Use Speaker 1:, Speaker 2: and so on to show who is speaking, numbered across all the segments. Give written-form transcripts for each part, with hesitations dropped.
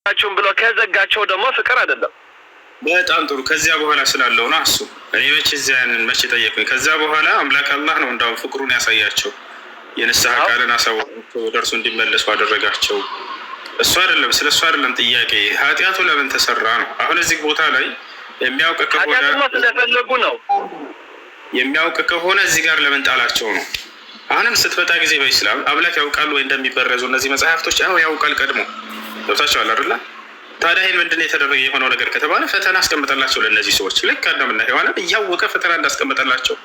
Speaker 1: አላችሁም ብሎ ከዘጋቸው ደግሞ ፍቅር አይደለም።
Speaker 2: በጣም ጥሩ። ከዚያ በኋላ ስላለው ነው እሱ እኔ መቼ ጠየቁኝ። ከዚያ በኋላ አምላክ አላህ ነው እንዳው ፍቅሩን ያሳያቸው የንስሐ ቃልን አሳወቃቸው፣ ወደ እርሱ እንዲመለሱ አደረጋቸው። እሱ አይደለም ስለ እሱ አይደለም ጥያቄ፣ ኃጢአቱ ለምን ተሰራ ነው። አሁን እዚህ ቦታ ላይ የሚያውቅ ከሆነ
Speaker 1: ስለፈለጉ ነው
Speaker 2: የሚያውቅ ከሆነ እዚህ ጋር ለምን ጣላቸው ነው። አሁንም ስትመጣ ጊዜ በኢስላም አምላክ ያውቃሉ ወይ እንደሚበረዙ እነዚህ መጽሐፍቶች ያውቃል ቀድሞ ገብታችኋል አይደል? ታዲያ ይሄን ምንድነው የተደረገ የሆነው ነገር ከተባለ ፈተና አስቀምጠላቸው ለእነዚህ ሰዎች ልክ አዳምና ሔዋን እያወቀ ፈተና እንዳስቀምጠላቸው።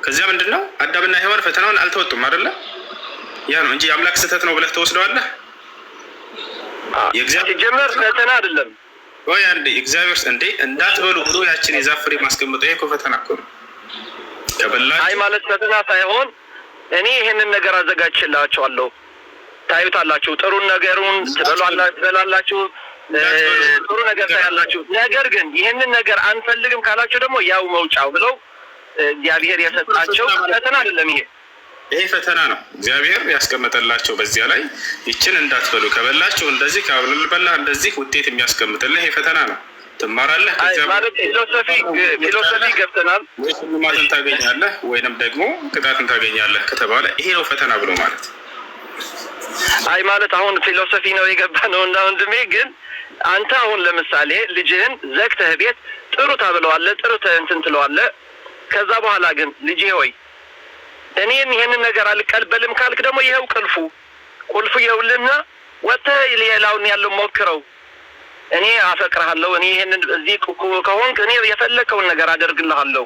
Speaker 2: ከዚያ ምንድነው አዳምና ሔዋን ፈተናውን አልተወጡም አይደለ? ያ ነው እንጂ የአምላክ ስህተት ነው ብለህ ተወስደዋለህ። የእግዚአብሔር ጀመር ፈተና አይደለም ወይ አንዴ እግዚአብሔር እንዴ እንዳትበሉ ብሎ ያችን የዛፍ ፍሬ ማስቀምጠው ይሄ እኮ ፈተና እኮ ነው። ከበላችሁ
Speaker 1: አይ ማለት ፈተና ሳይሆን እኔ ይሄንን ነገር አዘጋጅላችኋለሁ ታዩታላችሁ፣ ጥሩ ነገሩን ትበላላችሁ፣ ጥሩ ነገር ታያላችሁ። ነገር ግን ይሄንን ነገር አንፈልግም ካላችሁ ደግሞ ያው መውጫው ብለው እግዚአብሔር የሰጣቸው ፈተና አይደለም።
Speaker 2: ይሄ ፈተና ነው እግዚአብሔር ያስቀመጠላቸው። በዚያ ላይ ይችን እንዳትበሉ ከበላችሁ እንደዚህ ካብልበላ እንደዚህ ውጤት የሚያስቀምጥልህ ይሄ ፈተና ነው። ትማራለህ። ከዚያ
Speaker 1: ማለት ፊሎሶፊ ገብተናል።
Speaker 2: ወይ ሽልማትን ታገኛለህ ወይንም ደግሞ ቅጣትን ታገኛለህ ከተባለ ይሄ ነው ፈተና ብሎ ማለት።
Speaker 1: አይ ማለት አሁን ፊሎሶፊ ነው የገባ ነው እና ወንድሜ ግን አንተ አሁን ለምሳሌ ልጅህን ዘግተህ ቤት ጥሩ ታብለዋለህ፣ ጥሩ እንትን ትለዋለህ። ከዛ በኋላ ግን ልጄ ሆይ እኔን ይሄንን ነገር አልቀበልም ካልክ ደግሞ ይሄው ቁልፉ ይኸውልና ወጥተህ ሌላውን ያለው ሞክረው፣ እኔ አፈቅርሃለሁ፣ እኔ ይሄንን እዚህ ከሆንክ እኔ የፈለከውን ነገር አደርግልሃለሁ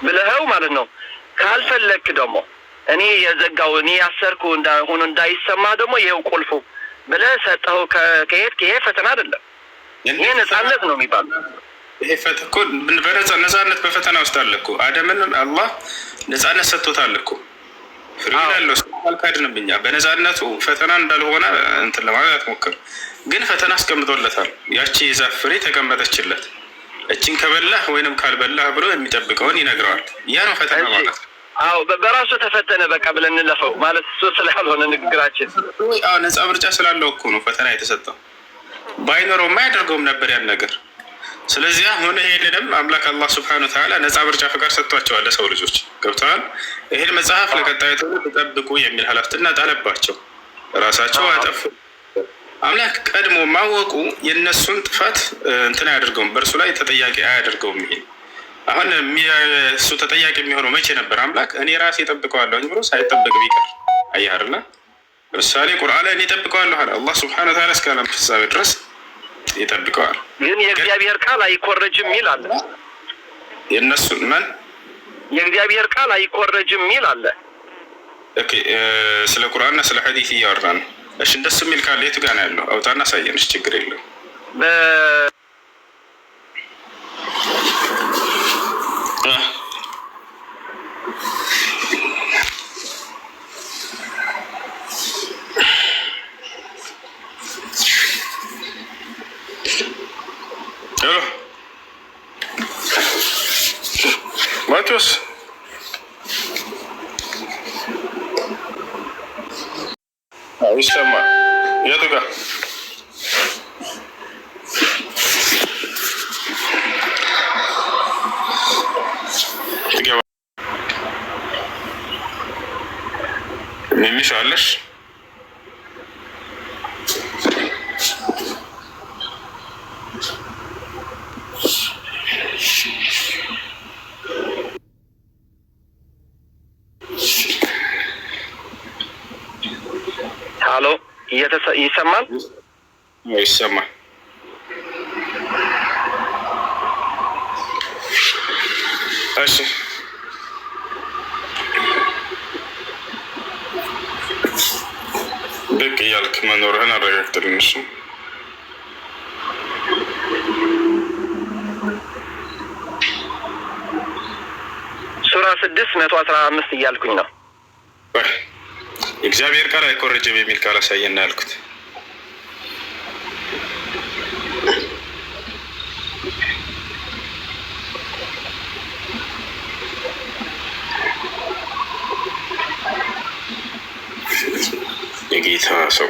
Speaker 1: ብለኸው ማለት ነው። ካልፈለክ ደግሞ እኔ የዘጋው እኔ ያሰርኩ ሆኖ እንዳይሰማ ደግሞ ይሄው ቁልፉ ብለህ ሰጠኸው ከሄድክ ይሄ ፈተና አይደለም፣ ይሄ ነፃነት ነው የሚባለው።
Speaker 2: ይሄ ፈተና እኮ ነፃነት በፈተና ውስጥ አለ እኮ። አደምን አላህ ነፃነት ሰጥቶታል እኮ ፍሪል ያለው አልካድንብኛ በነፃነቱ ፈተና እንዳልሆነ እንትን ለማለት አትሞክር። ግን ፈተና አስቀምጦለታል። ያቺ የዛፍ ፍሬ ተቀመጠችለት። እቺን ከበላህ ወይንም ካልበላህ ብሎ የሚጠብቀውን ይነግረዋል። ያ ነው ፈተና ማለት ነው።
Speaker 1: አዎ በራሱ ተፈተነ በቃ ብለን እንለፈው ማለት እሱ ስላልሆነ ንግግራችን።
Speaker 2: አዎ ነፃ ምርጫ ስላለው እኮ ነው ፈተና የተሰጠው። ባይኖረውማ አያደርገውም ነበር ያን ነገር። ስለዚህ አሁን ይሄንንም አምላክ አላህ ሱብሓነሁ ወተዓላ ነፃ ምርጫ ፍቃድ ሰጥቷቸዋል ለሰው ልጆች ገብተዋል። ይሄን መጽሐፍ ለቀጣዩ ትውልድ ተጠብቁ የሚል ኃላፊነት ጣለባቸው። ራሳቸው አጠፉ። አምላክ ቀድሞ ማወቁ የነሱን ጥፋት እንትን አያደርገውም፣ በእርሱ ላይ ተጠያቂ አያደርገውም። ይሄ አሁን እሱ ተጠያቂ የሚሆነው መቼ ነበር? አምላክ እኔ ራሴ እጠብቀዋለሁ ብሎ ሳይጠበቅ ቢቀር አየህ አይደል? ለምሳሌ ቁርአን ላይ እኔ እጠብቀዋለሁ አለ አላህ ሱብሓነሁ ወተዓላ እስከ ዓለም ፍጻሜ ድረስ ይጠብቀዋል።
Speaker 1: ግን የእግዚአብሔር ቃል አይኮረጅም ይላል።
Speaker 2: የነሱ ማን
Speaker 1: የእግዚአብሔር ቃል አይኮረጅም ይላል።
Speaker 2: ኦኬ ስለ ቁርአንና ስለ ሐዲስ እያወራን ነው። እሺ እንደሱ የሚል ካለ የቱ ጋር ነው ያለው? አውጣና ሳየንሽ ችግር የለም። ማቴዎስ ይሰማል። የቱ ጋር ሚሚሻለሽ?
Speaker 1: ሀሎ ይሰማል?
Speaker 2: ይሰማል። እሺ ብቅ እያልክ መኖርህን አረጋግጥልን። እሺ
Speaker 1: ሱራ 6:115 እያልኩኝ ነው።
Speaker 2: እግዚአብሔር ቃል አይኮረጅም የሚል ቃል አሳየና ያልኩት የጌታ ሰው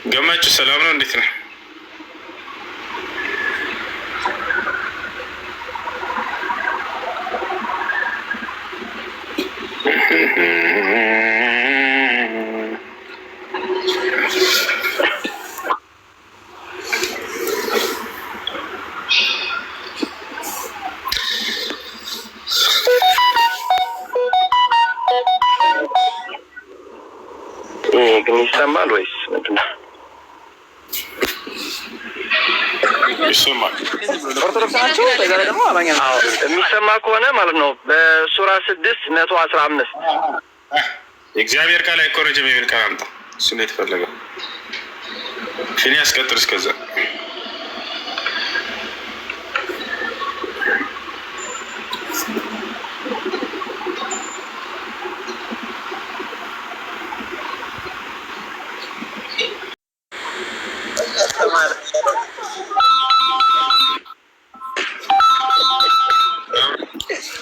Speaker 2: ገመችስ ሰላም ነው። እንዴት ነህ?
Speaker 1: ግን ይሰማል ወይስ ምንድን ነው?
Speaker 2: ይሰማል።
Speaker 3: ኦርቶዶክስ ናቸው። ከዛ ላይ ደግሞ አማኛ ነው።
Speaker 1: አዎ የሚሰማ ከሆነ ማለት ነው በሱራ 6:115
Speaker 2: የእግዚአብሔር ቃል አይኮረጅም የሚል ቃል አምጣ። እሱ ነው የተፈለገው። ፊኒ ያስቀጥል እስከዛ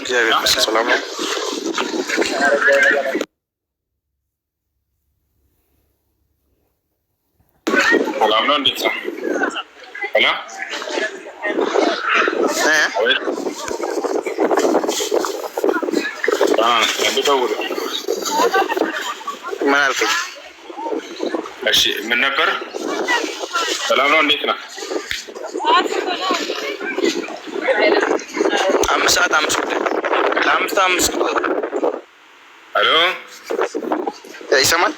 Speaker 2: እግዚአብሔር ይመስገን ሰላም ነው። ሰላም ነው። እንዴት ነው? ሰላም
Speaker 3: ምን አልከኝ?
Speaker 2: እሺ ምን ነበር? ሰላም ነው። እንዴት ነው?
Speaker 3: 5 ሰዓት 5
Speaker 2: ሄሎ
Speaker 3: ይሰማል?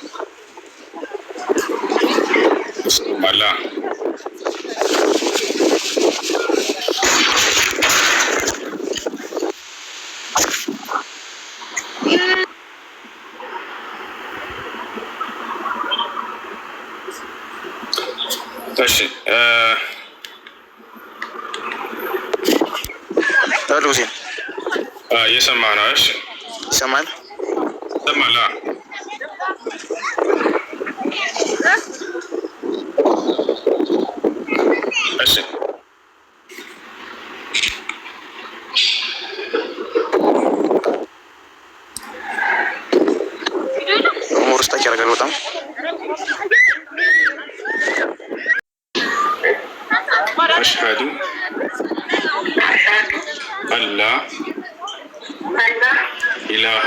Speaker 2: አላ እሺ
Speaker 3: ሄሎ ሁሴን
Speaker 2: እየሰማህ ነው? እሺ
Speaker 3: ይሰማል?
Speaker 2: ይሰማል። እሺ
Speaker 3: ኡሙር ውስጥ ያደርጋል በጣም
Speaker 2: أشهد أن لا إله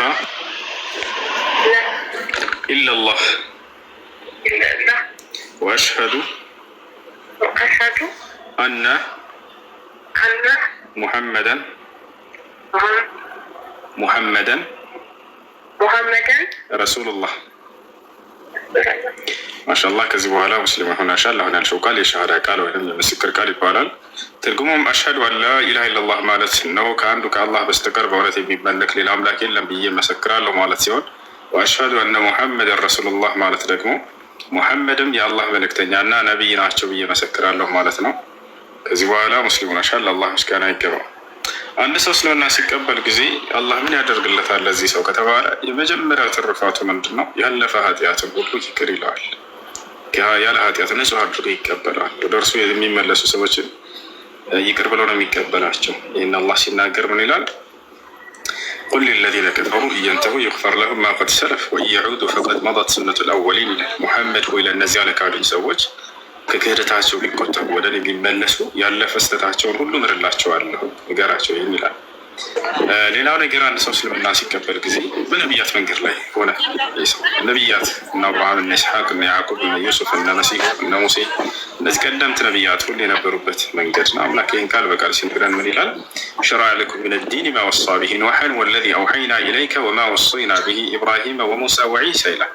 Speaker 2: إلا الله وأشهد أن محمدا رسول الله ማሻአላህ። ከዚህ በኋላ ሙስሊም ሆናሻል። አሁን ያልሽው ቃል የሸሃዳ ቃል ወይም የምስክር ቃል ይባላል። ትርጉሙም አሽሀዱ አን ላ ኢላሀ ኢለላህ ማለት ነው፣ ከአንዱ ከአላህ በስተቀር በእውነት የሚመለክ ሌላ አምላክ የለም ብዬ መሰክራለሁ ማለት ሲሆን፣ ወአሽሀዱ አነ ሙሐመድን ረሱሉላህ ማለት ደግሞ ሙሐመድም የአላህ መልእክተኛና ነቢይ ናቸው ብዬ መሰክራለሁ ማለት ነው። ከዚህ በኋላ ሙስሊም ሆናሻል። አላህ ምስጋና ይገባው። አንድ ሰው እስልምና ሲቀበል ጊዜ አላህ ምን ያደርግለታል ለዚህ ሰው ከተባለ የመጀመሪያው ትሩፋቱ ምንድን ነው? ያለፈ ኃጢአትን ሁሉ ይቅር ይለዋል። ያለ ኃጢአት ንጹህ አድርጎ ይቀበላል። ወደ እርሱ የሚመለሱ ሰዎችን ይቅር ብለው ነው የሚቀበላቸው። ይህን አላህ ሲናገር ምን ይላል? ቁል ሊለዚነ ከፈሩ እየንተሁ ይግፈር ለሁም ማ ቀድ ሰለፍ ወኢየዑዱ ፈቀድ መضት ሱነቱል አወሊን ይላል። ሙሐመድ ሆይ ለእነዚያ ለካዱኝ ሰዎች ከክህደታቸው ሊቆጠቡ ወደ እኔ ቢመለሱ ያለፈ ስህተታቸውን ሁሉ ምርላቸዋለሁ ንገራቸው ይህን ይላል። ሌላው ነገር አንድ ሰው እስልምና ሲቀበል ጊዜ በነቢያት መንገድ ላይ ሆነ። ነቢያት እነ አብርሃም፣ እነ ኢስሐቅ፣ እነ ያዕቁብ፣ እነ ዩሱፍ፣ እነ መሲህ፣ እነ ሙሴ እነዚህ ቀደምት ነቢያት ሁሉ የነበሩበት መንገድ ነው። አምላክ ይህን ቃል በቃል ሲነግረን ምን ይላል? ሸረዐ ለኩም ሚነ ዲን ማ ወሳ ቢሂ ኑሐን ወለዚ አውሐይና ኢለይከ ወማ ወሰይና ቢሂ ኢብራሂመ ወሙሳ ወዒሳ ይላል።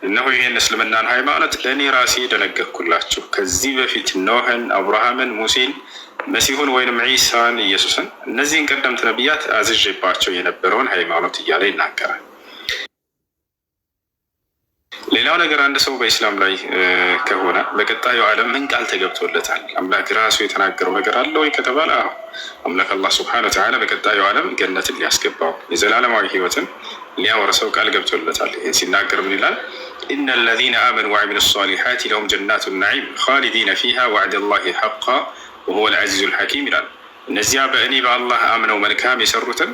Speaker 2: እነሆ ይህን እስልምናን ሃይማኖት ለእኔ ራሴ ደነገግኩላችሁ ከዚህ በፊት ኖህን፣ አብርሃምን፣ ሙሴን፣ መሲሁን ወይንም ዒሳን፣ ኢየሱስን እነዚህን ቀደምት ነቢያት አዝዤባቸው የነበረውን ሃይማኖት እያለ ይናገራል። ሌላው ነገር አንድ ሰው በኢስላም ላይ ከሆነ በቀጣዩ ዓለም ምን ቃል ተገብቶለታል? አምላክ ራሱ የተናገረው ነገር አለ ወይ ከተባለ አምላክ አላህ ሱብሓነሁ ወተዓላ በቀጣዩ ዓለም ገነትን ሊያስገባው የዘላለማዊ ህይወትን ሊያወርሰው ቃል ገብቶለታል። ይህን ሲናገር ምን ይላል? ኢነ ለዚነ አመኑ ወዐሚሉ ሷሊሓት ለሁም ጀናቱ ናዒም ኻሊዲነ ፊሃ ወዕደ ላሂ ሐቃ ወሁወል ዐዚዙል ሐኪም ይላል። እነዚያ በእኔ በአላህ አምነው መልካም የሰሩትን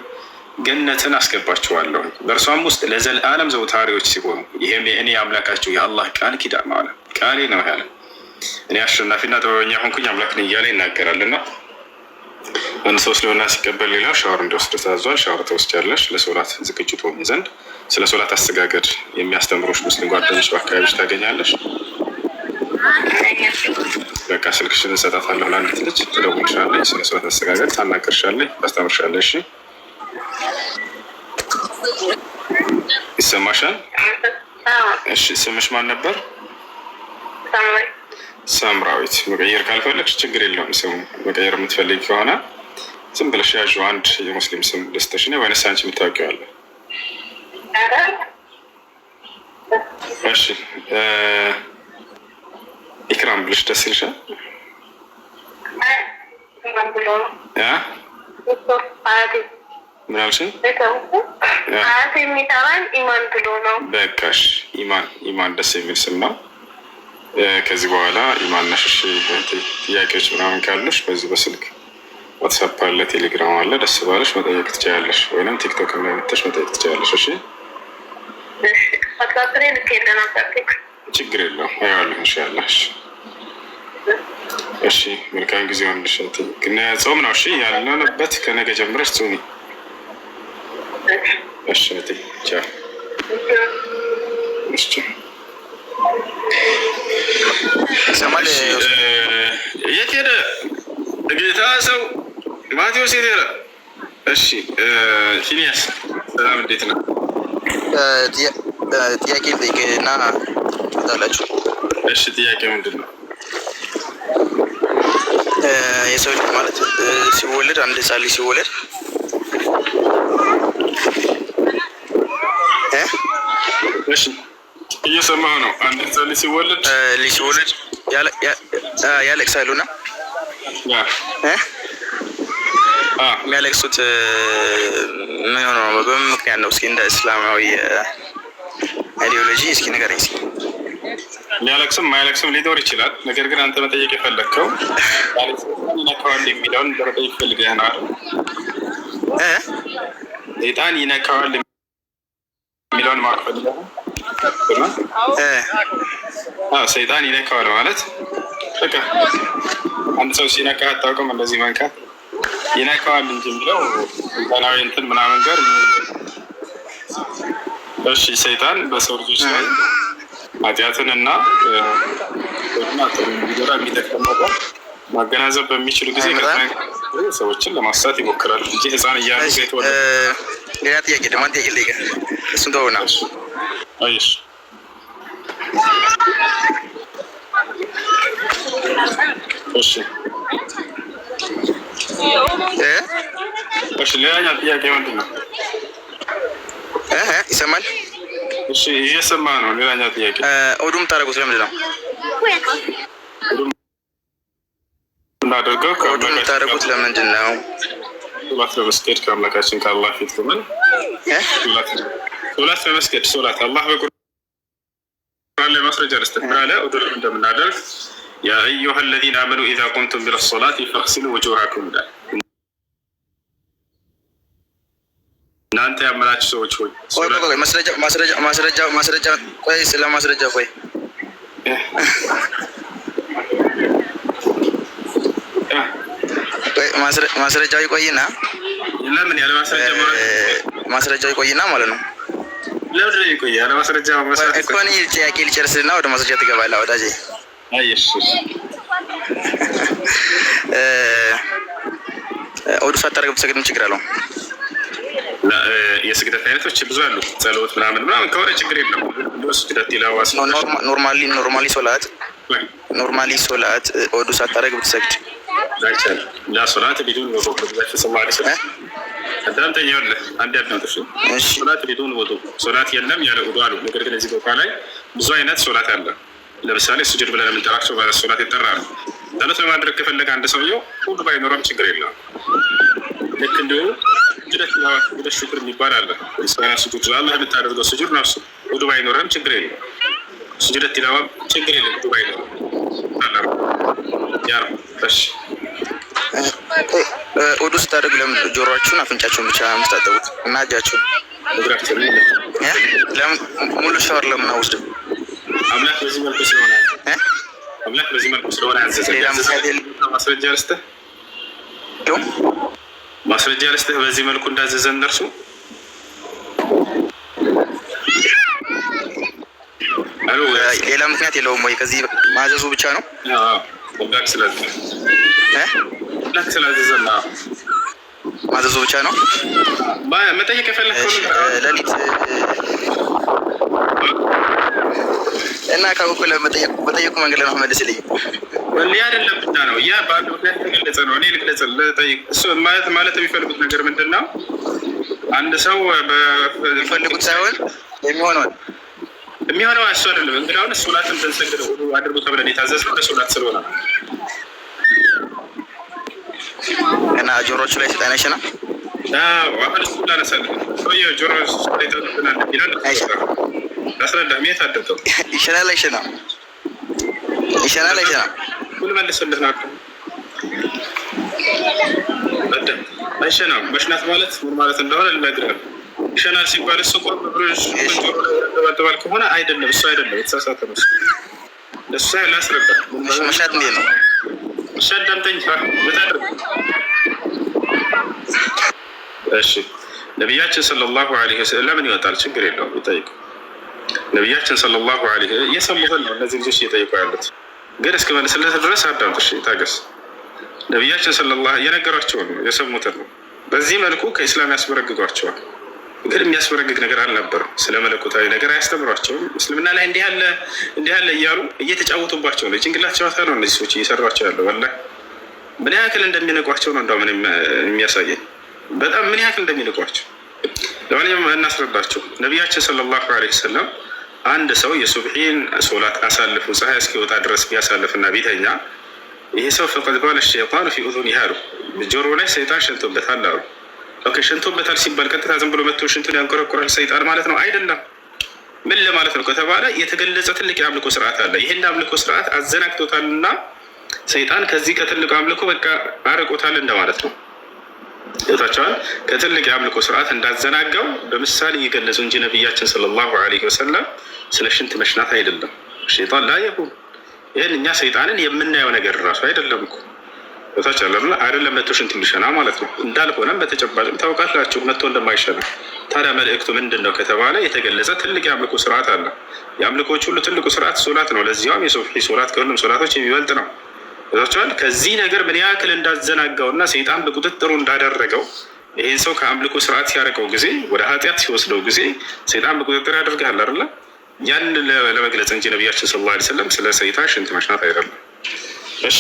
Speaker 2: ገነትን አስገባቸዋለሁ በእርሷም ውስጥ ለዘላለም ዘውታሪዎች ሲሆኑ ይህም የእኔ አምላካቸው የአላህ ቃል ኪዳን ነው አለ። ቃሌ ነው ያለ እኔ አሸናፊና ጥበበኛ ሆንኩኝ አምላክ ነኝ እያለ ይናገራል። እና አንድ ሰው እስልምና ሲቀበል ሌላ ሻወር እንዲወስድ ታዟል። ሻወር ትወስጃለሽ ለሶላት ዝግጅት ሆኝ ዘንድ። ስለ ሶላት አሰጋገድ የሚያስተምሮች ሙስሊም ጓደኞች በአካባቢዎች ታገኛለሽ። በቃ ስልክሽን እንሰጣታለሁ ለአንዲት ልጅ ትደውልልሻለች። ስለ ሶላት አሰጋገድ ታናገርሻለች፣ ታስተምርሻለሽ። ይሰማሻል? እሺ ስምሽ ማን ነበር? ሳምራዊት። መቀየር ካልፈለግሽ ችግር የለውም። ስሙ መቀየር የምትፈልግ ከሆነ ዝም ብለሽ ያዥው። አንድ የሙስሊም ስም ደስተሽ ነው ወይንስ አንቺ የምታውቂው አለ? እሺ ኢክራም ብለሽ ደስ ይልሻል? ምን አልሽኝ?
Speaker 4: የሚጠራኝ ኢማን ብሎ ነው።
Speaker 2: በቃሽ ኢማን ደስ የሚል ስም ነው። ከዚህ በኋላ ኢማን ነሽ። ጥያቄዎች ምናምን ካሉሽ በዚህ በስልክ ዋትሳፕ አለ፣ ቴሌግራም አለ። ደስ ባለሽ መጠየቅ ትችያለሽ፣ ወይም ቲክቶክ ላይ መጥተሽ መጠየቅ ትችያለሽ። እሺ ችግር የለውም። አይዋለሁ ኢንሻላህ። እሺ መልካም ጊዜ ሆንልሽ። ግን ጾም ነው። እሺ ያለንበት ከነገ ጀምረሽ ጾሚ። እሺ ቻው። እሺ
Speaker 3: ይሰማል?
Speaker 2: የት ሄደ ጌታ ሰው ማቴዎስ የት ሄደ? እሺ ፊኒያስ ሰላም፣ እንዴት ነው?
Speaker 3: ጥያቄ ልጠይቅና ታላችሁ።
Speaker 2: እሺ ጥያቄ ምንድን ነው?
Speaker 3: የሰው ልጅ ማለት ሲወለድ አንድ ህፃን ልጅ ሲወለድ
Speaker 2: እሺ እየሰማህ ነው? አንድ ህፃን ልጅ ሲወለድ
Speaker 3: ያለቅሳሉና የሚያለቅሱት ምን ሆነ ነው? በምን ምክንያት ነው? እስኪ እንደ እስላማዊ አይዲዮሎጂ እስኪ ንገረኝ። እስኪ
Speaker 2: የሚያለቅስም ማያለቅስም ሊኖር ይችላል። ነገር ግን አንተ መጠየቅ የፈለግከው ይነካዋል የሚለውን ለመጠየቅ ፈልገህ ነው አይደል? ሰይጣን ይነካዋል የሚለውን ማወቅ ፈልገህ ነው? ሰይጣን ይነካዋል ማለት በቃ አንድ ሰው ሲነካ አታውቅም? እንደዚህ መንካት ይነካዋል እንጂ የሚለው ሰይጣናዊ እንትን ምናምን ጋር። እሺ ሰይጣን በሰው ልጆች ላይ ኃጢአትን እና ሊጎዳ የሚጠቅም ነገር ማገናዘብ በሚችሉ ጊዜ ሰዎችን ለማሳት ይሞክራል እንጂ ህፃን እያሉ የተወለደ።
Speaker 3: ሌላ ጥያቄ ደግሞ አንድ ጥያቄ ልጠይቅህ። እሱን ተውና
Speaker 2: አይሽ እሺ እሺ ሌላኛው ጥያቄ ምንድን ነው?
Speaker 3: ይሰማል?
Speaker 2: እሺ እየሰማ ነው። ሌላኛው ጥያቄ
Speaker 3: ኦዱም ታደርጉት ለምንድን ነው?
Speaker 2: እናደርገው
Speaker 3: ኦዱም ታደርጉት ለምንድን ነው?
Speaker 2: ሶላት ለመስገድ ከአምላካችን ከአላህ ፊት ቆመን ሶላት ለመስገድ ሶላት አላህ በቁርአን ላይ ማስረጃ ረስተን ብራለ ኦዱም እንደምናደርግ ያ አዩሃ الذين آمنوا إذا قمتم إلى الصلاة فاغسلوا وجوهكم ይላል። እናንተ ያመናችሁ ሰዎች ሆይ ማስረጃ ቆይ፣ ስለ ማስረጃ ቆይ። ማስረጃው ይቆይና ለምን ያለ ማስረጃ
Speaker 3: ማስረጃው ይቆይና ማለት ነው።
Speaker 2: ለምን ይቆይ? ያለ ማስረጃ ማስረጃ
Speaker 3: እኮ ነው። ጥያቄ ልጨርስና ወደ ማስረጃ ትገባለህ ወዳጄ።
Speaker 2: አይሽ
Speaker 3: ኦዱ ሳታደርግ ብትሰግድ ምን ችግር አለው?
Speaker 2: የስግደት አይነቶች ብዙ አሉ። ጸሎት ምናምን ከሆነ ችግር የለም። ስግደት ይላዋስ ኖርማሊ ሶላት
Speaker 3: ኦዱ ሳታደርግ ብትሰግድ
Speaker 2: አይቻልም። ላ ሶላት ቢዱን ወዱ ብዛችሁ ሰለላሁ ዐለይሂ ወሰለም አዳምጠኝ። ይኸውልህ አንድ ያዳምጥሽ። ሶላት ቢዱን ወዱ ሶላት የለም ያለ ውዱ አሉ። ነገር ግን እዚህ ቦታ ላይ ብዙ አይነት ሶላት አለ። ለምሳሌ ሱጁድ ብለን የምንጠራቸው ሶላት ይጠራሉ። ጸሎት ለማድረግ ከፈለገ አንድ ሰውየው ውዱ ባይኖረም ችግር የለም። ልክ እንዲሁ ስግደት ሽክር የሚባል አለ። ምስጋና ሱጁድ ለአላህ የምታደርገው ሱጁድ ነው። እሱ ውዱ ባይኖረም ችግር የለም። ስግደት ቲላዋ ችግር የለም። ውዱ ባይኖረም ያ ነው። እሺ
Speaker 3: ውዱ ስታደርግ ለምን ጆሮአችሁን አፍንጫችሁን ብቻ የምታጠቡት እና እጃችሁን ለምን ሙሉ ሻወር ለምን አውስድ?
Speaker 2: አምላክ በዚህ መልኩ ስለሆነ አምላክ በዚህ መልኩ ስለሆነ ያዘዘ። ማስረጃ ልስጥህ በዚህ መልኩ እንዳዘዘ እነርሱ
Speaker 3: ሌላ ምክንያት የለውም ወይ? ከዚህ ማዘዙ ብቻ ነው።
Speaker 2: አምላክ ስላዘዘ
Speaker 3: ማዘዙ ብቻ ነው።
Speaker 2: መጠየቅ የፈለግከው
Speaker 3: ሌሊት እና ከበኩል በጠየቁ መንገድ ነው መልስልኝ።
Speaker 2: ወልያ አይደለም ብቻ ነው ያ በአንድ ምክንያት የተገለጸ ነው። እኔ ልግለጽ ልጠይቅ እሱ ማለት የሚፈልጉት ነገር ምንድን ነው? አንድ ሰው
Speaker 3: የሚፈልጉት ሳይሆን የሚሆነው
Speaker 2: እሱ አይደለም። እንግዲህ አሁን ሶላትን ተንሰግድ አድርጎ ተብለን የታዘዝነው ለሶላት ስለሆነ ነው።
Speaker 3: እና ጆሮቹ ላይ ሰይጣን አይሸናም።
Speaker 2: አሁን እሱ ላነሳለህ ሰውዬው ጆሮ ላይ ተጠቅናል ይላል። አስረዳ ሜት አደረገው
Speaker 3: ይሸናል አይሸናም? ይሸናል አይሸናም?
Speaker 2: ምን መልስልህ ነው? በደም አይሸናም። መሽናት ማለት ምን ማለት እንደሆነ ልነግርህ። ይሸናል ሲባል እሱ ቆም ብሎሽ ተባል ከሆነ አይደለም፣ እሱ አይደለም፣ የተሳሳተ ነው። እሱ ላስረዳ
Speaker 3: መሽናት እንዴት ነው?
Speaker 2: ሸዳምጠኝ በታድርግ እሺ። ነቢያችን ሰለላሁ ዐለይሂ ወሰለም ለምን ይወጣል? ችግር የለውም ይጠይቁ። ነቢያችን ሰለላሁ ዐለይሂ ወሰለም እየሰሙትን ነው እነዚህ ልጆች እየጠይቁ ያሉት። ግን እስከ መልስለት ድረስ አዳምጥ እሺ፣ ታገስ። ነቢያችን ሰለላሁ የነገሯቸውን ነው የሰሙትን ነው። በዚህ መልኩ ከኢስላም ያስበረግጓቸዋል። ግን የሚያስበረግግ ነገር አልነበረም። ስለ መለኮታዊ ነገር አያስተምሯቸውም። እስልምና ላይ እንዲህ ያለ እያሉ እየተጫወቱባቸው ነው። የጭንቅላት ጨዋታ ነው እነዚህ ሰዎች እየሰሯቸው ያለው። ወላሂ ምን ያክል እንደሚንቋቸው ነው እንደው ምን የሚያሳየኝ በጣም ምን ያክል እንደሚንቋቸው። ለማንኛውም እናስረዳቸው። ነቢያችን ሰለላሁ ዐለይሂ ወሰለም አንድ ሰው የሱብሒን ሶላት አሳልፉ ፀሐይ እስኪወጣ ድረስ ቢያሳልፍና ቢተኛ ይሄ ሰው ፈቀድ ባለ ሸይጣኑ ፊ ኡዙኒሂ አሉ፣ ጆሮ ላይ ሰይጣን ሸንቶበታል አሉ። ኦኬ ሸንቶበታል ሲባል ቀጥታ ዝም ብሎ መጥቶ ሽንቱን ያንቆረቆራል ሰይጣን ማለት ነው? አይደለም። ምን ለማለት ነው ከተባለ የተገለጸ ትልቅ የአምልኮ ስርዓት አለ። ይህን አምልኮ ስርዓት አዘናግቶታልና ሰይጣን ከዚህ ከትልቁ አምልኮ በቃ አርቆታል እንደማለት ነው። ይታቻል ከትልቅ የአምልኮ ስርዓት እንዳዘናጋው በምሳሌ እየገለጹ እንጂ ነቢያችን ሰለላሁ ዐለይሂ ወሰለም ስለ ሽንት መሽናት አይደለም። ሸይጣን ላይ ይሁን ይህን እኛ ሰይጣንን የምናየው ነገር ራሱ አይደለም እኮ ይታቻል አይደለም። መጥቶ ሽንት ሊሸና ማለት ነው። እንዳልሆነም በተጨባጭም ታውቃላችሁ መጥቶ እንደማይሸና። ታዲያ መልእክቱ ምንድን ነው ከተባለ የተገለጸ ትልቅ የአምልኮ ስርዓት አለ። የአምልኮች ሁሉ ትልቁ ስርዓት ሶላት ነው። ለዚያውም የሱብሒ ሶላት ከሁሉም ሶላቶች የሚበልጥ ነው። ይታቻል ከዚህ ነገር ምን ያክል እንዳዘናጋውና ሰይጣን በቁጥጥሩ እንዳደረገው ይህን ሰው ከአምልኮ ስርዓት ሲያርቀው ጊዜ ወደ ኃጢአት ሲወስደው ጊዜ ሰይጣን በቁጥጥር ያደርጋል አይደለ? ያን ለመግለጽ እንጂ ነቢያችን ሰለላሁ ዐለይሂ ወሰለም ስለ ሰይጣን ሽንት መሽናት አይደለም። እሺ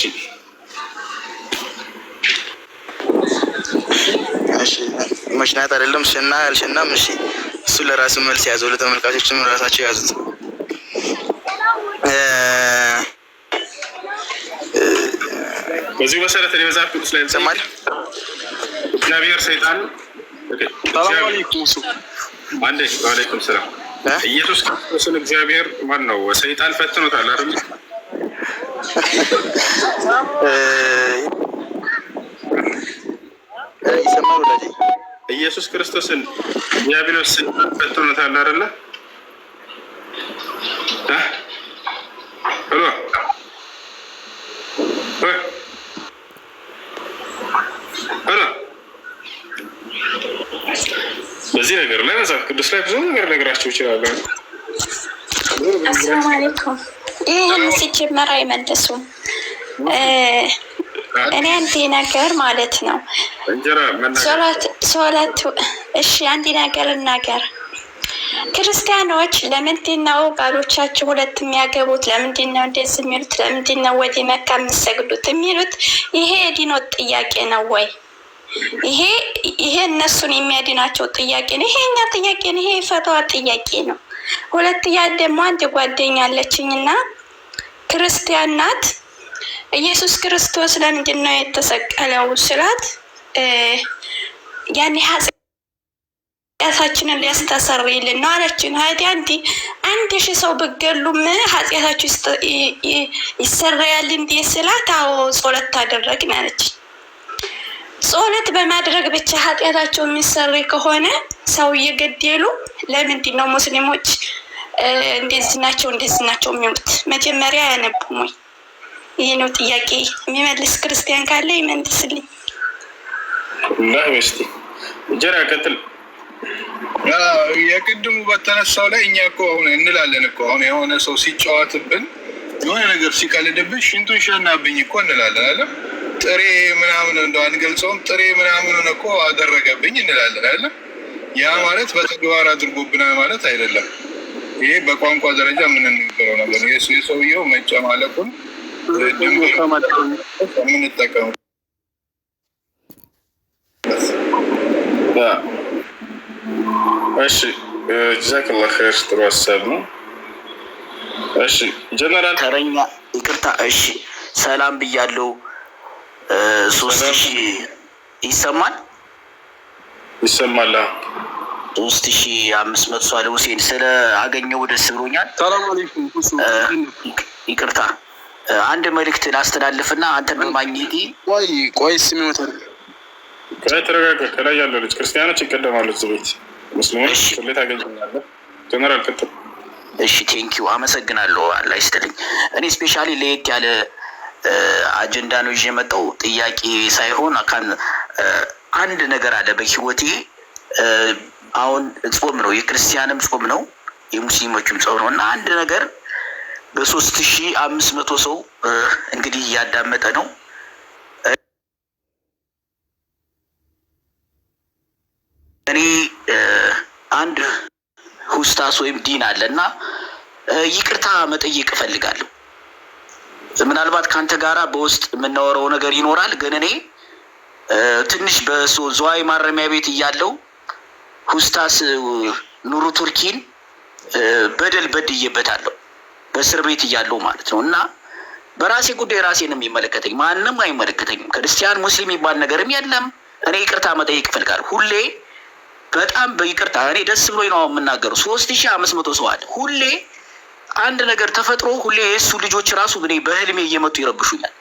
Speaker 3: መሽናት አይደለም ሽና ያልሽናም። እሺ እሱ ለራሱ መልስ ያዘው፣ ለተመልካቾችም ራሳቸው ያዙት።
Speaker 2: በዚህ መሰረት የመጽሐፍ ቅዱስ ላይ
Speaker 3: ይሰማል።
Speaker 2: እግዚአብሔር ሰይጣን
Speaker 3: ሰላም አለይኩም
Speaker 2: አንዴ ወአለይኩም ሰላም ኢየሱስ ክርስቶስን እግዚአብሔር ማን ነው ሰይጣን ፈትኖታል አይደል?
Speaker 3: ይሰማል ወላሂ
Speaker 2: ኢየሱስ ክርስቶስን ዲያብሎስ ሰይጣን ፈትኖታል አይደል? ሄሎ በዚህ ነገር ላይ መጽሐፍ ቅዱስ ላይ ብዙ ነገር ነገራቸው ይችላሉ።
Speaker 4: አሰላሙ አለይኩም። ይህን ሲጀመር አይመልሱም። እኔ አንድ ነገር ማለት ነው ሶላት እሺ፣ አንድ ነገር እናገር። ክርስቲያኖች ለምንድን ነው ባሎቻቸው ሁለት የሚያገቡት? ለምንድን ነው እንደዚህ የሚሉት? ለምንድን ነው ወደ መካ የሚሰግዱት የሚሉት? ይሄ የዲኖት ጥያቄ ነው ወይ? ይሄ እነሱን የሚያድናቸው ጥያቄ ነው? ይሄ እኛ ጥያቄ ነው? ይሄ ፈተዋ ጥያቄ ነው? ሁለተኛ ደግሞ አንድ ጓደኛ አለችኝ እና ክርስቲያን ናት። ኢየሱስ ክርስቶስ ለምንድን ነው የተሰቀለው ስላት ያኔ ኃጢአታችንን ሊያስተሰርይልን ነው አለችን። ሀዲያ አንድ ሺህ ሰው ብገሉም ኃጢአታችሁ ይሰረያል እንዴ ስላት፣ አዎ ጸሎት ታደረግን አለችን። ጸሎት በማድረግ ብቻ ኃጢአታቸው የሚሰረይ ከሆነ ሰው እየገደሉ ለምንድን ነው ሙስሊሞች እንደዚህ ናቸው የሚሉት? መጀመሪያ አያነቡም ወይ? ይህ ነው ጥያቄ። የሚመልስ ክርስቲያን ካለ ይመልስልኝ።
Speaker 2: ላ ወስቲ ጀራ ቀጥል።
Speaker 5: የቅድሙ በተነሳው ላይ እኛ እኮ አሁን እንላለን እኮ አሁን የሆነ ሰው ሲጫወትብን የሆነ ነገር ሲቀልድብን ሽንቱን ሸናብኝ እኮ እንላለን አለ። ጥሬ ምናምን እንደው አንገልጸውም። ጥሬ ምናምን እኮ አደረገብኝ እንላለን አለ። ያ ማለት በተግባር አድርጎብናል ማለት አይደለም። ይሄ በቋንቋ ደረጃ የምንነገረው ነገር ነው። የሰውየው መጨማለቁን የምንጠቀመው
Speaker 2: እሺ ጀዛከላህ ኸይር። ጥሩ ሀሳብ ነው። እሺ ጀነራል
Speaker 6: ተረኛ ይቅርታ። እሺ ሰላም ብያለሁ። 3000 ይሰማል?
Speaker 2: ይሰማል።
Speaker 6: 3500 ሷለ ሁሴን ስለ አገኘው ደስ ብሎኛል።
Speaker 7: ሰላም አለይኩም።
Speaker 6: ይቅርታ አንድ መልእክት ላስተላልፍና አንተን በማግኘቴ
Speaker 7: ቆይ ስሚ ወተር
Speaker 2: ተረጋጋ። ከላይ ያለው ልጅ ክርስቲያኖች ይቀደማሉ። እዚህ ቤት ሙስሊሞች ሁሌ ታገኛለህ። ጀነራል ቀጥል።
Speaker 6: እሺ ቴንኪው አመሰግናለሁ። አላህ ይስጥልኝ። እኔ ስፔሻሊ ለየት ያለ አጀንዳ ነው ይዤ የመጣው ጥያቄ ሳይሆን አንድ ነገር አለ በህይወቴ። አሁን ጾም ነው፣ የክርስቲያንም ጾም ነው፣ የሙስሊሞችም ጾም ነው እና አንድ ነገር በ3500 ሰው እንግዲህ እያዳመጠ ነው። እኔ አንድ ሁስታስ ወይም ዲን አለ እና ይቅርታ መጠየቅ እፈልጋለሁ። ምናልባት ከአንተ ጋራ በውስጥ የምናወራው ነገር ይኖራል፣ ግን እኔ ትንሽ በዝዋይ ማረሚያ ቤት እያለው ሁስታስ ኑሩ ቱርኪን በደል በድዬበታለሁ፣ በእስር ቤት እያለው ማለት ነው። እና በራሴ ጉዳይ ራሴን የሚመለከተኝ ማንም አይመለከተኝም። ክርስቲያን ሙስሊም የሚባል ነገርም የለም። እኔ ይቅርታ መጠየቅ እፈልጋለሁ ሁሌ። በጣም በይቅርታ እኔ ደስ ብሎኝ ነው የምናገረው። 3500 ሰው አለ። ሁሌ አንድ ነገር ተፈጥሮ ሁሌ የእሱ ልጆች ራሱ እኔ በህልሜ እየመጡ ይረብሹኛል።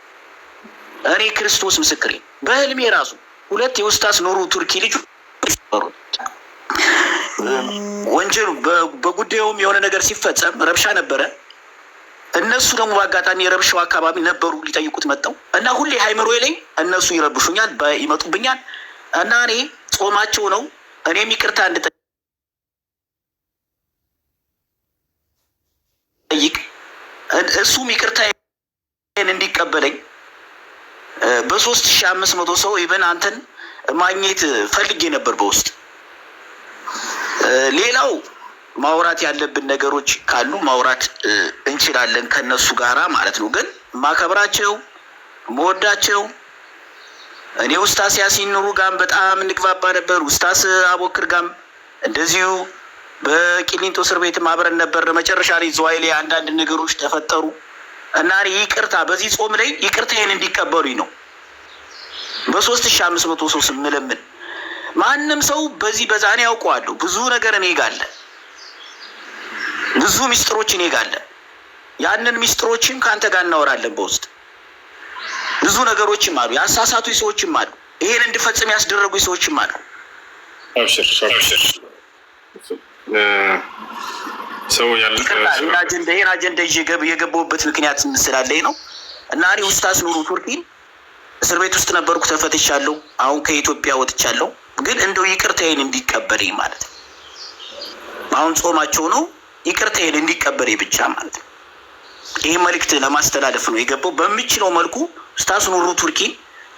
Speaker 6: እኔ ክርስቶስ ምስክሬ በህልሜ ራሱ 2 የኡስታዝ ኑሩ ቱርኪ ልጅ ወንጀሉ በጉዳዩም የሆነ ነገር ሲፈጸም ረብሻ ነበረ። እነሱ ደግሞ በአጋጣሚ የረብሻው አካባቢ ነበሩ፣ ሊጠይቁት መጣው እና ሁሌ ሃይምሮዬ ላይ እነሱ ይረብሹኛል፣ ይመጡብኛል እና እኔ ጾማቸው ነው እኔም ይቅርታ እንድጠይቅ እሱም ይቅርታ እንዲቀበለኝ በ3500 ሰው ኢቨን አንተን ማግኘት ፈልጌ ነበር በውስጥ። ሌላው ማውራት ያለብን ነገሮች ካሉ ማውራት እንችላለን ከነሱ ጋራ ማለት ነው። ግን ማከብራቸው መወዳቸው እኔ ኡስታዝ ያሲን ኑሩ ጋር በጣም እንግባባ ነበር። ኡስታዝ አቦክር ጋር እንደዚሁ በቂሊንጦ እስር ቤት አብረን ነበር። መጨረሻ ላይ ዝዋይ ላይ አንዳንድ ነገሮች ተፈጠሩ እና ይቅርታ በዚህ ጾም ላይ ይቅርታዬን እንዲቀበሉኝ ነው በ3500 ሰው ስምለምን። ማንም ሰው በዚህ በዛኔ ያውቀዋለሁ። ብዙ ነገር እኔ ጋር አለ፣ ብዙ ሚስጥሮች እኔ ጋር አለ። ያንን ሚስጥሮችን ካንተ ጋር እናወራለን በውስጥ። ብዙ ነገሮችም አሉ፣ ያሳሳቱ ሰዎችም አሉ፣ ይሄን እንድፈጽም ያስደረጉ ሰዎችም አሉ።
Speaker 2: አብሽር ሰው ያለ
Speaker 6: ይሄን አጀንዳ የገባሁበት ምክንያት ስላለኝ ነው እና እኔ ኡስታዝ ኑሩ ቱርኪን እስር ቤት ውስጥ ነበርኩ፣ ተፈትቻለሁ። አሁን ከኢትዮጵያ ወጥቻለሁ። ግን እንደው ይቅርታዬን እንዲቀበለኝ ማለት ነው። አሁን ጾማቸው ነው፣ ይቅርታዬን እንዲቀበለኝ ብቻ ማለት ነው። ይህ መልእክት ለማስተላለፍ ነው የገባው። በሚችለው መልኩ ኡስታዝ ኑሩ ቱርኪን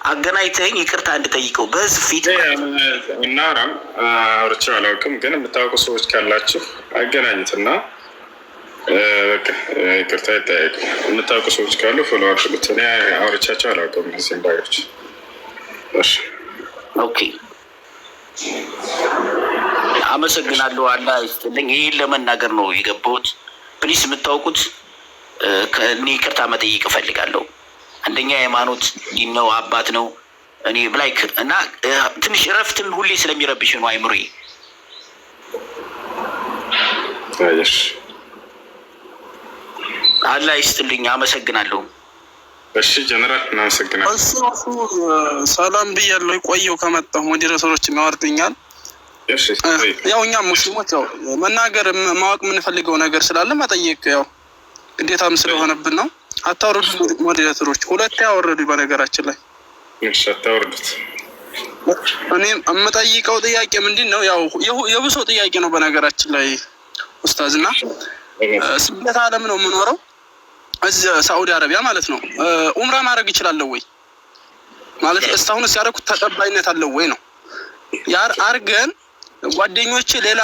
Speaker 6: አገናኝተኝ ይቅርታ እንድጠይቀው በህዝብ ፊት
Speaker 2: እናውራም። አውርቼው አላውቅም፣ ግን የምታውቁ ሰዎች ካላችሁ አገናኙትና ይቅርታ ይጠያቁ። የምታውቁ ሰዎች ካሉ ፎሎ አድርጉት። እኔ አውርቻቸው አላውቅም እነዚህ ባዮች።
Speaker 6: ኦኬ አመሰግናለሁ። አላህ ይስጥልኝ። ይህን ለመናገር ነው የገባሁት። ፕሊስ የምታውቁት ከእኔ ይቅርታ መጠየቅ እፈልጋለሁ። አንደኛ ሃይማኖት ዲን ነው፣ አባት ነው። እኔ ብላይክ እና ትንሽ እረፍትም ሁሌ ስለሚረብሽ ነው አይምሮዬ። አላህ ይስጥልኝ። አመሰግናለሁ።
Speaker 2: እሺ ጀነራል እናመሰግናለን።
Speaker 7: ሰላም ብያለሁ። ቆየው ከመጣሁ ሞዴሬተሮች ያወርዱኛል። ያው እኛ ሙስሊሞች ያው መናገር ማወቅ የምንፈልገው ነገር ስላለ መጠየቅ ያው ግዴታም ስለሆነብን ነው። አታወርዱ ሞዴሬተሮች። ሁለት ያወረዱ በነገራችን ላይ
Speaker 2: እሺ፣ አታወርዱት።
Speaker 7: እኔ የምጠይቀው ጥያቄ ምንድን ነው? ያው የብሶ ጥያቄ ነው በነገራችን ላይ ኡስታዝና ስደት ዓለም ነው የምኖረው እዚህ ሳዑዲ አረቢያ ማለት ነው። ኡምራ ማድረግ ይችላለሁ ወይ ማለት እስካሁን ሲያደርጉት ተቀባይነት አለው ወይ ነው አርገን ጓደኞቼ ሌላ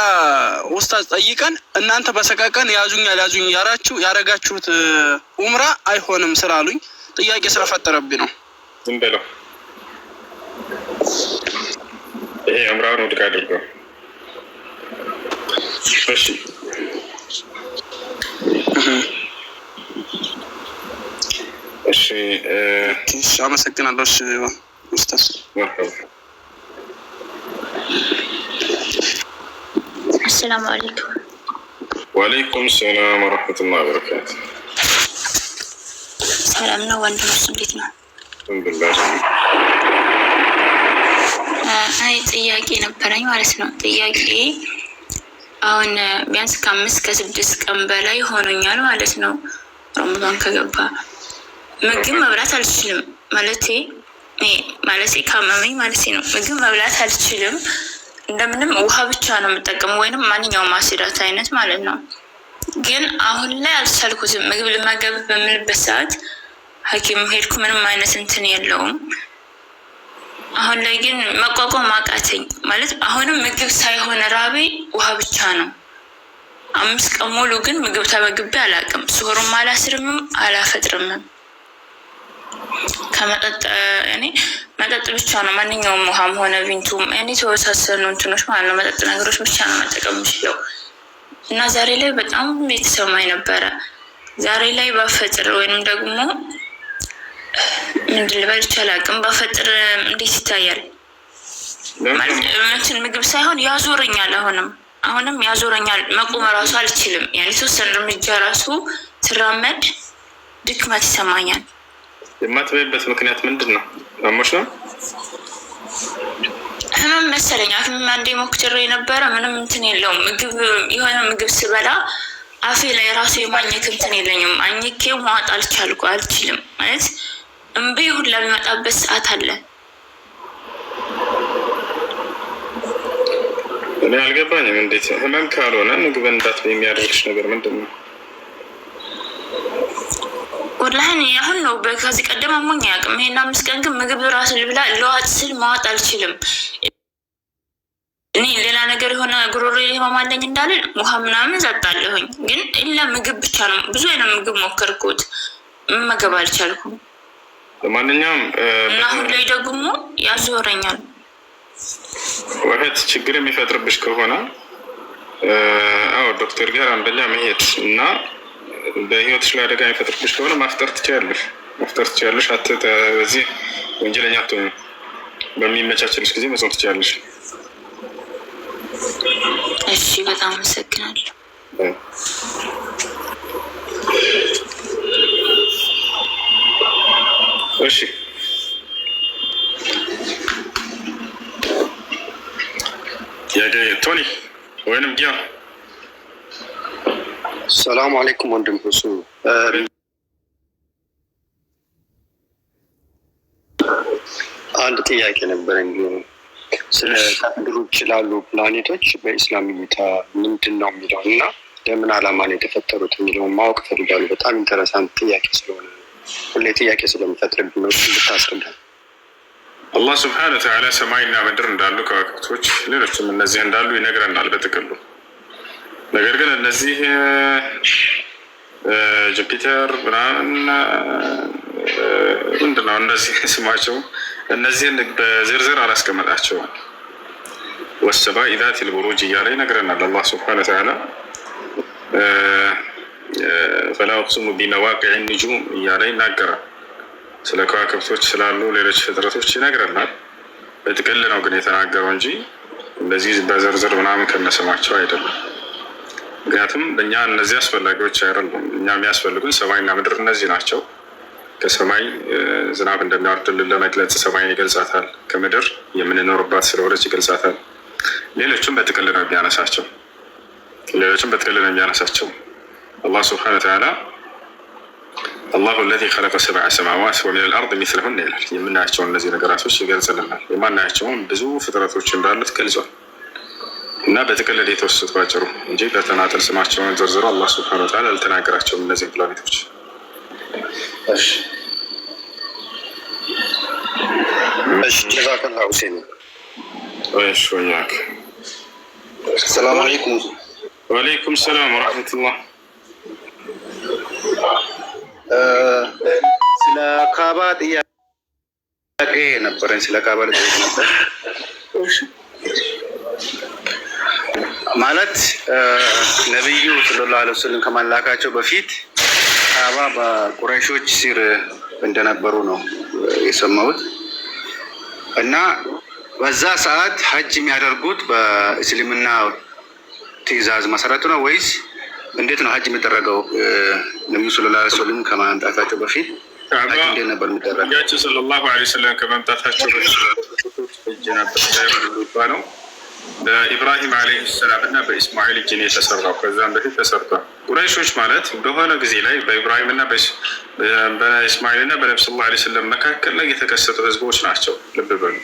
Speaker 7: ኡስታዝ ጠይቀን እናንተ በሰቃቀን ያዙኝ ያረጋችሁት ኡምራ አይሆንም ስላሉኝ ጥያቄ ስለፈጠረብኝ ነው።
Speaker 2: ዝም በለው። ይሄ ዑምራውን ውድቅ አድርገው። እሺ እሺ፣
Speaker 7: አመሰግናለሁ። እሺ ኡስታዝ።
Speaker 8: አሰላሙ አለይኩም።
Speaker 2: ወአለይኩም ሰላም ወረህመቱላሂ ወበረካቱ።
Speaker 8: ሰላም ነው ወንድምስ፣ እንዴት ነው?
Speaker 2: አልሐምዱሊላህ።
Speaker 8: አይ ጥያቄ ነበረኝ ማለት ነው። ጥያቄ አሁን ቢያንስ ከ5 ከ6 ቀን በላይ ሆኖኛል ማለት ነው። ረመዳን ከገባ ምግብ መብላት አልችልም ማለቴ ካመመኝ ማለት ነው። ምግብ መብላት አልችልም። እንደምንም ውሃ ብቻ ነው የምጠቀመው ወይንም ማንኛውም አሲዳት አይነት ማለት ነው። ግን አሁን ላይ አልቻልኩትም። ምግብ ልመገብ በምልበት ሰዓት ሐኪም ሄድኩ፣ ምንም አይነት እንትን የለውም። አሁን ላይ ግን መቋቋም አቃተኝ ማለት አሁንም ምግብ ሳይሆን ራቤ ውሃ ብቻ ነው። 5 ቀን ሙሉ ግን ምግብ ተመግቤ አላውቅም። ሱሁርም አላስርምም አላፈጥርምም። ከመጠጥ መጠጥ ብቻ ነው ማንኛውም ውሃም ሆነ ቪንቱም ተወሳሰኑ እንትኖች ማለት ነው መጠጥ ነገሮች ብቻ ነው መጠቀም የምችለው። እና ዛሬ ላይ በጣም የተሰማኝ ነበረ። ዛሬ ላይ ባፈጥር ወይንም ደግሞ ምንድን ልበል አላውቅም፣ ባፈጥር እንዴት ይታያል? ማለት ምግብ ሳይሆን ያዞረኛል። አሁንም ያዞረኛል። መቆም ራሱ አልችልም። የተወሰነ እርምጃ ራሱ ስራመድ ድክመት ይሰማኛል።
Speaker 2: የማትበይበት ምክንያት ምንድን ነው? አሞሽ ነው?
Speaker 8: ህመም መሰለኝ። አሁንም አንዴ ሞክሬ ነበረ። ምንም እንትን የለውም። የሆነ ምግብ ስበላ አፌ ላይ ራሱ የማኘክ እንትን የለኝም። አኝኬው ማዋጥ አልችልም ማለት እምቢ ሁላ የሚመጣበት ሰዓት አለ።
Speaker 2: እኔ አልገባኝም። እንዴት ህመም ካልሆነ ምግብ እንዳትበይ የሚያደርግሽ ነገር ምንድን ነው?
Speaker 8: ወላሂ አሁን ነው ከዚህ ቀደም አሞኝ አያውቅም። ይሄን 5 ቀን ግን ምግብ ራሱ ልብላ ለዋጥ ስል ማዋጥ አልችልም። እኔ ሌላ ነገር የሆነ ጉሮሮ ይማማለኝ እንዳለ ውሃ ምናምን ዘጣለሁኝ፣ ግን ኢላ ምግብ ብቻ ነው። ብዙ አይነት ምግብ ሞከርኩት፣ መመገብ አልቻልኩም።
Speaker 2: ለማንኛውም
Speaker 8: እና አሁን ላይ ደግሞ ያዞረኛል።
Speaker 2: ወህት ችግር የሚፈጥርብሽ ከሆነ ዶክተር ጋር አንደኛ መሄድ እና በህይወትሽ ላይ አደጋ የሚፈጥርብሽ ከሆነ ማፍጠር ትችያለሽ። በዚህ ወንጀለኛ አትሆኚ። በሚመቻችልሽ ጊዜ መጾም ትችያለሽ።
Speaker 8: እሺ፣ በጣም አመሰግናለሁ።
Speaker 2: እሺ፣ ቶኒ ወይንም ጊያ።
Speaker 9: ሰላም አለይኩም ወንድም ሁሱ። አንድ ጥያቄ ነበረኝ። ስለ ተፈጥሮች ላሉ ፕላኔቶች በኢስላም እይታ ምንድን ነው የሚለው እና ለምን ዓላማ ነው የተፈጠሩት የሚለውን ማወቅ ፈልጋለሁ። በጣም ኢንተረሳንት ጥያቄ ስለሆነ ሁሌ ጥያቄ ስለሚፈጥርብኝ ነው ብታስረዳኝ።
Speaker 2: አላህ ስብሐነሁ ወተዓላ ሰማይና ምድር እንዳሉ ከዋክብቶች፣ ሌሎችም እነዚህ እንዳሉ ይነግረናል በጥቅሉ። ነገር ግን እነዚህ ጁፒተር ምናምን ምንድን ነው እነዚህ ስማቸው እነዚህን በዝርዝር አላስቀመጣቸውም። ወሰማኢ ዛቲል ቡሩጅ እያለ ይነግረናል አላህ ስብሐነሁ ወተዓላ። ፈላ ኡቅሲሙ ቢመዋቂዕ ኑጁም እያለ ይናገራል። ስለ ከዋክብቶች ስላሉ ሌሎች ፍጥረቶች ይነግረናል። በጥቅል ነው ግን የተናገረው እንጂ እንደዚህ በዝርዝር ምናምን ከነስማቸው አይደለም። ምክንያቱም ለእኛ እነዚህ አስፈላጊዎች አይደሉም። እኛ የሚያስፈልጉን ሰማይና ምድር እነዚህ ናቸው። ከሰማይ ዝናብ እንደሚያወርድልን ለመግለጽ ሰማይን ይገልጻታል። ከምድር የምንኖርባት ስለሆነች ይገልጻታል። ሌሎችም በጥቅል ነው የሚያነሳቸው። አላህ ስብሐነሁ ወተዓላ አላሁ አለዚ ኸለቀ ሰብዐ ሰማዋት ወሚነል አርድ ሚስለሁን ይላል። የምናያቸውን እነዚህ ነገራቶች ይገልጽልናል። የማናያቸውን ብዙ ፍጥረቶች እንዳሉት ገልጿል። እና በጥቅልል የተወሰኑት ባጭሩ እንጂ በተናጠል ስማቸውን ዘርዝሮ አላህ ሱብሓነሁ ወተዓላ አልተናገራቸውም እነዚህ ፕላኔቶች።
Speaker 9: እሺ ጀዛከላሁ ሁሴን።
Speaker 2: እሺ ወያክ።
Speaker 9: ሰላም አለይኩም።
Speaker 2: ወአለይኩም ሰላም ወራህመቱላህ።
Speaker 9: ስለ ካባ ጥያቄ ነበረኝ። ስለ ካባ ልጠይቅ ነበር። ማለት ነቢዩ ሰለላሁ ዐለይሂ ወሰለም ከመላካቸው በፊት ካባ በቁረይሾች ስር እንደነበሩ ነው የሰማሁት። እና በዛ ሰዓት ሀጅ የሚያደርጉት በእስልምና ትዕዛዝ መሰረት ነው ወይስ እንዴት ነው ሀጅ የሚደረገው? ነቢዩ ሰለላሁ ዐለይሂ ወሰለም ከመምጣታቸው በፊት ሀጅ እንዴት ነበር የሚደረገው?
Speaker 2: ነቢያችን ሰለላሁ ዐለይሂ ወሰለም ከመምጣታቸው በፊት እጅ ነበር የሚባለው በኢብራሂም ዓለይሂ ሰላም እና በኢስማኤል እጅ ነው የተሰራው። ከዛም በፊት ተሰርቷል። ቁረይሾች ማለት በሆነ ጊዜ ላይ በኢብራሂም እና በኢስማኤል እና በነቢ ሰለላሁ ዐለይሂ ወሰለም መካከል ላይ የተከሰቱ ህዝቦች ናቸው። ልብ በሉ።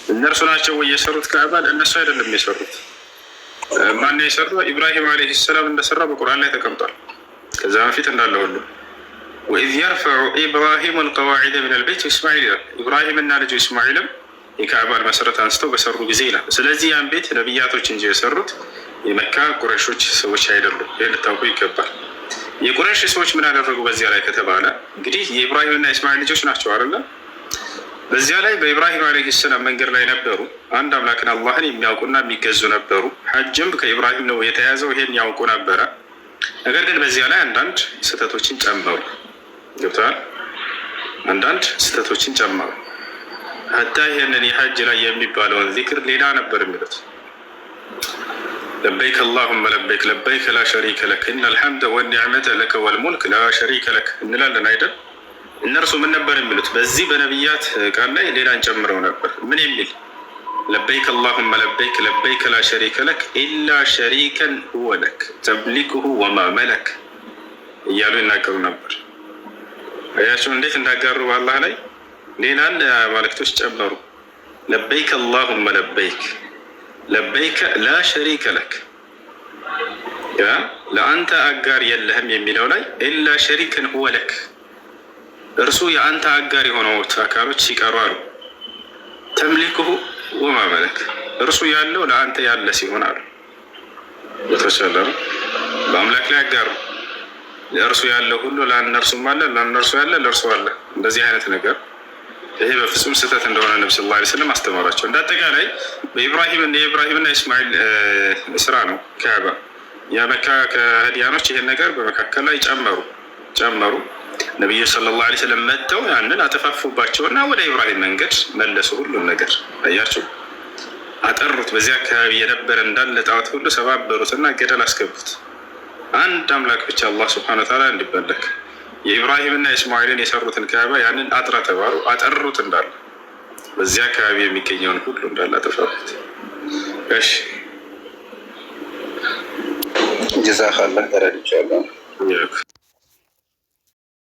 Speaker 2: እነርሱ ናቸው ወይ የሰሩት ካዕባን? እነሱ አይደለም የሰሩት። ማን የሰራው? ኢብራሂም ዓለይሂ ሰላም እንደሰራ በቁርአን ላይ ተቀምጧል። ከዛ በፊት እንዳለ ሁሉ ወኢዝ የርፈዑ ኢብራሂሙ አልቀዋዒደ ሚነል ቤት ኢስማኤል ይላል። ኢብራሂም እና ልጁ ኢስማኤልም የካዕባን መሰረት አንስተው በሰሩ ጊዜ ይላል። ስለዚህ ያን ቤት ነቢያቶች እንጂ የሰሩት የመካ ቁረይሾች ሰዎች አይደሉም። ይህ ልታውቁ ይገባል። የቁረይሽ ሰዎች ምን አደረጉ በዚያ ላይ ከተባለ እንግዲህ የኢብራሂምና የእስማኤል ልጆች ናቸው አይደለም። በዚያ ላይ በኢብራሂም ዓለይሂ ሰላም መንገድ ላይ ነበሩ። አንድ አምላክን አላህን የሚያውቁና የሚገዙ ነበሩ። ሐጅም ከኢብራሂም ነው የተያዘው። ይሄን ያውቁ ነበረ። ነገር ግን በዚያ ላይ አንዳንድ ስህተቶችን ጨመሩ። ገብተዋል። አንዳንድ ስህተቶችን ጨመሩ። ሀታ ይህንን የሐጅ ላይ የሚባለውን ዚክር ሌላ ነበር የሚሉት። ለበይክ አላሁመ ለበይክ ለበይክ ላ ሸሪከ ለክ ኢነል ሐምደ ወኒዕመተ ለከ ወልሙልክ ላ ሸሪከ ለክ እንላለን አይደል? እነርሱ ምን ነበር የሚሉት? በዚህ በነቢያት ቃል ላይ ሌላን ጨምረው ነበር። ምን የሚል? ለበይክ አላሁመ ለበይክ ለበይክ ላ ሸሪከ ለክ ኢላ ሸሪከን ሁወ ለክ ተምሊክሁ ወማ መለክ እያሉ ይናገሩ ነበር። አያቸው እንዴት እንዳጋሩ በአላህ ላይ ሌላን ማለክቶች ጨመሩ። ለበይክ አላሁመ ለበይክ ለበይከ ላ ሸሪከ ለክ ለአንተ አጋር የለህም የሚለው ላይ ኢላ ሸሪከን ሁወ ለክ እርሱ የአንተ አጋር የሆኑት አካሎች ሲቀሩ አሉ። ተምሊክሁ ወማ መለክ እርሱ ያለው ለአንተ ያለ ሲሆን አሉ። በተሻለ በአምላክ ላይ አጋሩ። ለእርሱ ያለው ሁሉ ለእነርሱም አለ፣ ለእነርሱ ያለ ለእርሱ አለ። እንደዚህ አይነት ነገር ይሄ በፍጹም ስህተት እንደሆነ ነብዩ ሰለላሁ ዐለይሂ ወሰለም አስተማሯቸው። እንዳጠቃላይ የኢብራሂምና ኢስማኤል ስራ ነው ካዕባ። የመካ ከህዲያኖች ይሄን ነገር በመካከል ላይ ጨመሩ። ነብዩ ሰለላሁ ዐለይሂ ወሰለም መጥተው ያንን አጠፋፉባቸውና ወደ ኢብራሂም መንገድ መለሱ። ሁሉን ነገር አያችሁ፣ አጠሩት። በዚያ አካባቢ የነበረ እንዳለ ጣዖት ሁሉ ሰባበሩትና ገደል አስገቡት። አንድ አምላክ ብቻ አላህ ሱብሓነሁ ወተዓላ እንዲመለክ የኢብራሂምና ኢስማኤልን የሰሩትን ካዕባ ያንን አጥራ ተባሉ። አጠሩት እንዳለ በዚያ አካባቢ የሚገኘውን ሁሉ እንዳለ አጠፋፉት። እሺ
Speaker 9: ጀዛከላህ ተረድቻለሁ።